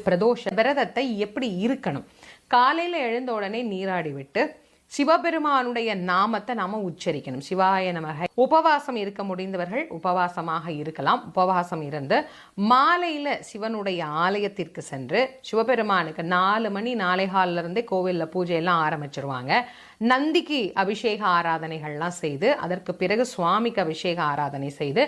பிரதோஷ விரதத்தை எப்படி இருக்கணும்? காலையில எழுந்த உடனே நீராடி விட்டு சிவபெருமானுடைய நாமத்தை நாம உச்சரிக்கணும். சிவாய நமக. உபவாசம் இருக்க முடிந்தவர்கள் உபவாசமாக இருக்கலாம். உபவாசம் இருந்து மாலையில சிவனுடைய ஆலயத்திற்கு சென்று சிவபெருமானுக்கு 4 மணி 4:15 இருந்தே கோவில்ல பூஜை எல்லாம் ஆரம்பிச்சிருவாங்க. நந்திக்கு அபிஷேக ஆராதனைகள்லாம் செய்து அதற்கு பிறகு சுவாமிக்கு அபிஷேக ஆராதனை செய்து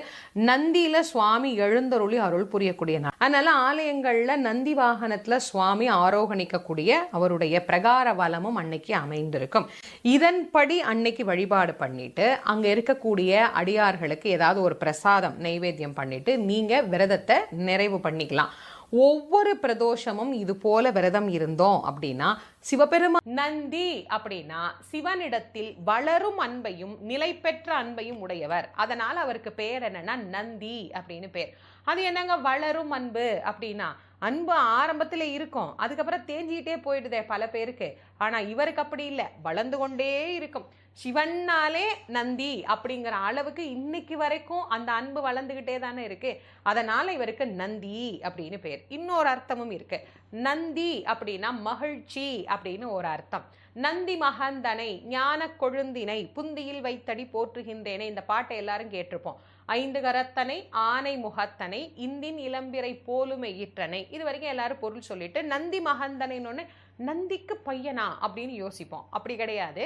நந்தியில சுவாமி எழுந்தருளி அருள் புரியக்கூடிய நாள். அதனால ஆலயங்கள்ல நந்தி வாகனத்துல சுவாமி ஆரோகணிக்கக்கூடிய அவருடைய பிரகார வலமும் அன்னைக்கு அமைந்திருக்கும். இதன்படி அன்னைக்கு வழிபாடு பண்ணிட்டு அங்க இருக்கக்கூடிய அடியார்களுக்கு ஏதாவது ஒரு பிரசாதம் நைவேத்தியம் பண்ணிட்டு நீங்க விரதத்தை நிறைவு பண்ணிக்கலாம். ஒவ்வொரு பிரதோஷமும் இது போல விரதம் இருந்தோம் அப்படின்னா சிவபெருமான் நந்தி அப்படின்னா சிவனிடத்தில் வளரும் அன்பையும் நிலை பெற்ற அன்பையும் உடையவர். அதனால அவருக்கு பேர் என்னன்னா நந்தி அப்படின்னு பேர். அது என்னங்க வளரும் அன்பு அப்படின்னா, அன்பு ஆரம்பத்துல இருக்கும், அதுக்கப்புறம் தேஞ்சிக்கிட்டே போயிடுதே பல பேருக்கு. ஆனா இவருக்கு அப்படி இல்லை, வளர்ந்து கொண்டே இருக்கும். சிவன்னாலே நந்தி அப்படிங்கிற அளவுக்கு இன்னைக்கு வரைக்கும் அந்த அன்பு வளர்ந்துகிட்டே தானே இருக்கு. அதனால இவருக்கு நந்தி அப்படின்னு பேர். இன்னொரு அர்த்தமும் இருக்கு. நந்தி அப்படின்னா மகிழ்ச்சி அப்படின்னு ஒரு அர்த்தம். நந்தி மகந்தனை ஞான கொழுந்தினை புந்தியில் வைத்தடி போற்றுகின்றேனே, இந்த பாட்டை எல்லாரும் கேட்டிருப்போம். 5 கரத்தனை ஆனை முகத்தனை இந்தின் இளம்பிரை போலுமை ஈற்றனை. இது வரைக்கும் எல்லாரும் பொருள் சொல்லிட்டு நந்தி மகந்தனைன்னு நந்திக்கு பையனா அப்படின்னு யோசிப்போம். அப்படி கிடையாது.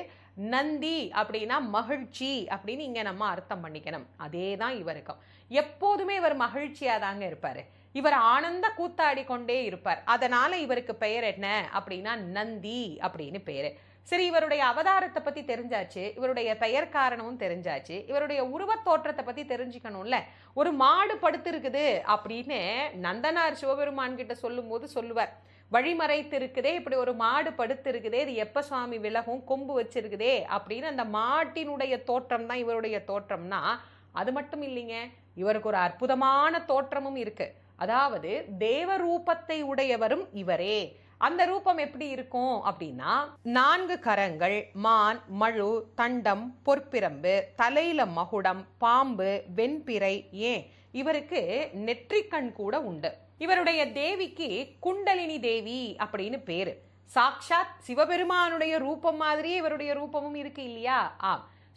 நந்தி அப்படின்னா மகிழ்ச்சி அப்படின்னு இங்க நம்ம அர்த்தம் பண்ணிக்கணும். அதே தான் இவருக்கும். எப்போதுமே இவர் மகிழ்ச்சியா தாங்க இருப்பாரு. இவர் ஆனந்த கூத்தாடி கொண்டே இருப்பார். அதனால இவருக்கு பெயர் என்ன அப்படின்னா நந்தி அப்படின்னு பேரு. சரி, இவருடைய அவதாரத்தை பத்தி தெரிஞ்சாச்சு, இவருடைய பெயர் காரணமும் தெரிஞ்சாச்சு, இவருடைய உருவத் தோற்றத்தை பத்தி தெரிஞ்சுக்கணும்ல. ஒரு மாடு படுத்து இருக்குது அப்படின்னு நந்தனார் சிவபெருமான் கிட்ட சொல்லும் போது சொல்லுவார், வழிமறைத்து இருக்குதே, இப்படி ஒரு மாடு படுத்து இருக்குதே, இது எப்ப சுவாமி விலகும், கொம்பு வச்சிருக்குதே அப்படின்னு. அந்த மாட்டினுடைய தோற்றம் தான் இவருடைய தோற்றம்னா, அது மட்டும் இல்லைங்க, இவருக்கு ஒரு அற்புதமான தோற்றமும் இருக்கு. அதாவது தேவ ரூபத்தை உடையவரும் இவரே. அந்த ரூபம் எப்படி இருக்கும் அப்படின்னா, 4 கரங்கள், மான், மழு, தண்டம், பொற்பிரம்பு, தலையில மகுடம், பாம்பு, வெண்பிறை, ஏன் இவருக்கு நெற்றிக்கண் கூட உண்டு. இவருடைய தேவிக்கு குண்டலினி தேவி அப்படின்னு பேரு. சாக்ஷாத் சிவபெருமானுடைய ரூபம் மாதிரியே இவருடைய ரூபமும் இருக்கு இல்லையா?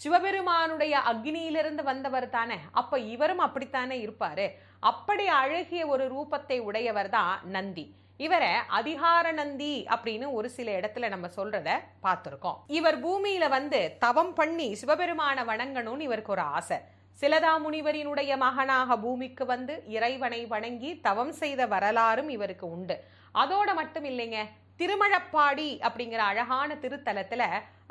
சிவபெருமானுடைய அக்னியிலிருந்து வந்தவர் தானே, அப்ப இவரும் அப்படித்தானே இருப்பாரு. அப்படி அழகிய ஒரு ரூபத்தை உடையவர் தான் நந்தி. இவரை அதிகார நந்தி அப்படின்னு ஒரு சில இடத்துல நம்ம சொல்றத பார்த்திருக்கோம். இவர் பூமியில வந்து தவம் பண்ணி சிவபெருமான வணங்கணும்னு இவருக்கு ஒரு ஆசை. சிலதா முனிவரினுடைய மகனாக பூமிக்கு வந்து இறைவனை வணங்கி தவம் செய்த வரலாறும் இவருக்கு உண்டு. அதோட மட்டும் இல்லைங்க, திருமழப்பாடி அப்படிங்கிற அழகான திருத்தலத்துல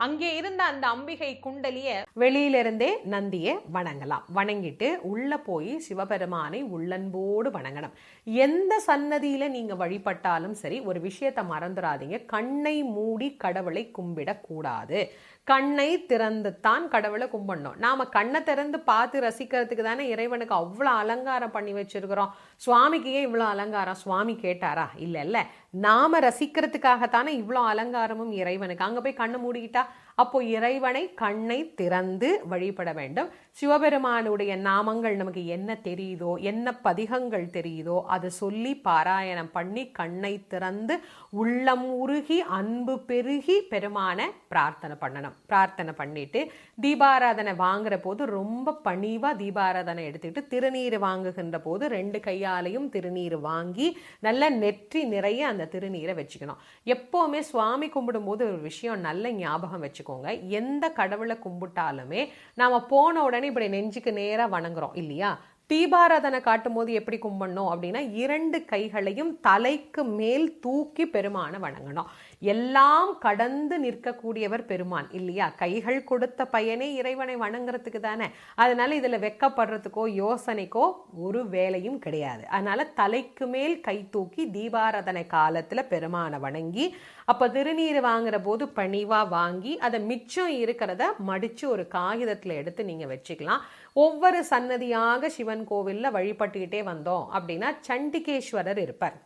அங்கே இருந்த அந்த அம்பிகை குண்டலிய வெளியிலிருந்தே நந்தியை வணங்கலாம். வணங்கிட்டு உள்ள போய் சிவபெருமானை உள்ளன்போடு வணங்கணும். எந்த சன்னதியில நீங்க வழிபட்டாலும் சரி, ஒரு விஷயத்தை மறந்துடாதீங்க, கண்ணை மூடி கடவுளை கும்பிடக்கூடாது. கண்ணை திறந்துத்தான் கடவுளை கும்பிடணும். நாம கண்ணை திறந்து பார்த்து ரசிக்கிறதுக்கு தானே இறைவனுக்கு அவ்வளோ அலங்காரம் பண்ணி வச்சிருக்கிறோம். சுவாமிக்கு ஏன் இவ்வளோ அலங்காரம்? சுவாமி கேட்டாரா? இல்ல, நாம ரசிக்கிறதுக்காகத்தானே இவ்வளோ அலங்காரமும் இறைவனுக்கு. அங்க போய் கண்ணை மூடிக்கிட்டா அப்போ இறைவனை கண்ணை திறந்து வழிபட வேண்டும். சிவபெருமானுடைய நாமங்கள் நமக்கு என்ன தெரியுதோ, என்ன பதிகங்கள் தெரியுதோ அதை சொல்லி பாராயணம் பண்ணி கண்ணை திறந்து உள்ளம் உருகி அன்பு பெருகி பெருமான பிரார்த்தனை பண்ணணும். பிரார்த்தனை பண்ணிட்டு தீபாராதனை வாங்குற போது ரொம்ப பணிவா தீபாராதனை எடுத்துக்கிட்டு திருநீர் வாங்குகின்ற போது 2 கையாலையும் திருநீர் வாங்கி நல்ல நெற்றி நிறைய அந்த திருநீரை வச்சுக்கணும். எப்பவுமே சுவாமி கும்பிடும் போது ஒரு விஷயம் நல்ல ஞாபகம் வச்சுக்கோங்க. எந்த கடவுளை கும்பிட்டாலுமே நாம போன உடனே இப்படி நெஞ்சுக்கு நேரா வணங்குறோம் இல்லையா? தீபாராதனை காட்டும் போது எப்படி கும்பிடணும் அப்படின்னா, 2 கைகளையும் தலைக்கு மேல் தூக்கி பெருமான வணங்கணும். எல்லாம் கடந்து நிற்கக்கூடியவர் பெருமான் இல்லையா? கைகள் கொடுத்த பயனே இறைவனை வணங்குறதுக்கு தானே. அதனால இதுல வெக்கப்படுறதுக்கோ யோசனைக்கோ ஒரு வேலையும் கிடையாது. அதனால தலைக்கு மேல் கை தூக்கி தீபாராதனை காலத்துல பெருமானை வணங்கி, அப்ப திருநீர் வாங்குற போது பணிவா வாங்கி அதை மிச்சம் இருக்கிறத மடிச்சு ஒரு காகிதத்துல எடுத்து நீங்க வச்சுக்கலாம். ஒவ்வொரு சன்னதியாக சிவன் கோவில்ல வழிபட்டுக்கிட்டே வந்தோம் அப்படின்னா சண்டிகேஸ்வரர் இருப்பார்,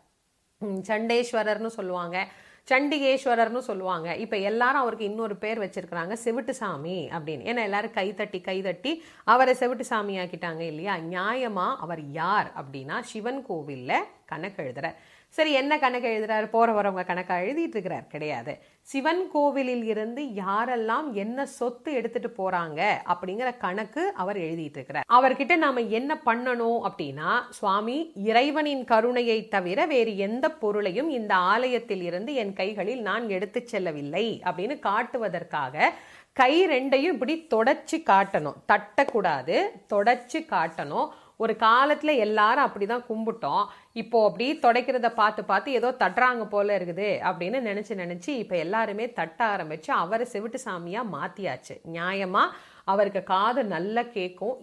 சண்டேஸ்வரர்னு சொல்லுவாங்க, சண்டிகேஸ்வரர்னு சொல்லுவாங்க. இப்ப எல்லாரும் அவருக்கு இன்னொரு பேர் வச்சிருக்கிறாங்க, செவிட்டு சாமி அப்படின்னு. ஏன்னா எல்லாரும் கைதட்டி அவரை செவிட்டு சாமி ஆக்கிட்டாங்க இல்லையா? நியாயமா அவர் யார் அப்படின்னா, சிவன் கோவில்ல கணக்கு எழுதுற சரி, என்ன கணக்கு எழுதுறாரு? போற வரவங்க கணக்கா எழுதிட்டு இருக்கிறார்? கிடையாது. சிவன் கோவிலில் இருந்து யாரெல்லாம் என்ன சொத்து எடுத்துட்டு போறாங்க அப்படிங்கிற கணக்கு அவர் எழுதிட்டு இருக்கிறார். அவர்கிட்ட நாம என்ன பண்ணணும் அப்படின்னா, சுவாமி, இறைவனின் கருணையை தவிர வேறு எந்த பொருளையும் இந்த ஆலயத்தில் இருந்து என் கைகளில் நான் எடுத்து செல்லவில்லை அப்படின்னு காட்டுவதற்காக கை ரெண்டையும் இப்படி தொடச்சி காட்டணும். தட்டக்கூடாது, தொடச்சி காட்டணும். ஒரு காலத்துல எல்லாரும் அப்படிதான் கும்பிட்டோம். இப்போ அப்படி தொடைக்கிறத பார்த்து பார்த்து ஏதோ தட்டுறாங்க போல இருக்குது அப்படின்னு நினைச்சு இப்ப எல்லாருமே தட்ட ஆரம்பிச்சு அவரை செவிட்டு சாமியா மாத்தியாச்சு. நியாயமா அவருக்கு காது நல்லா கேட்கும்.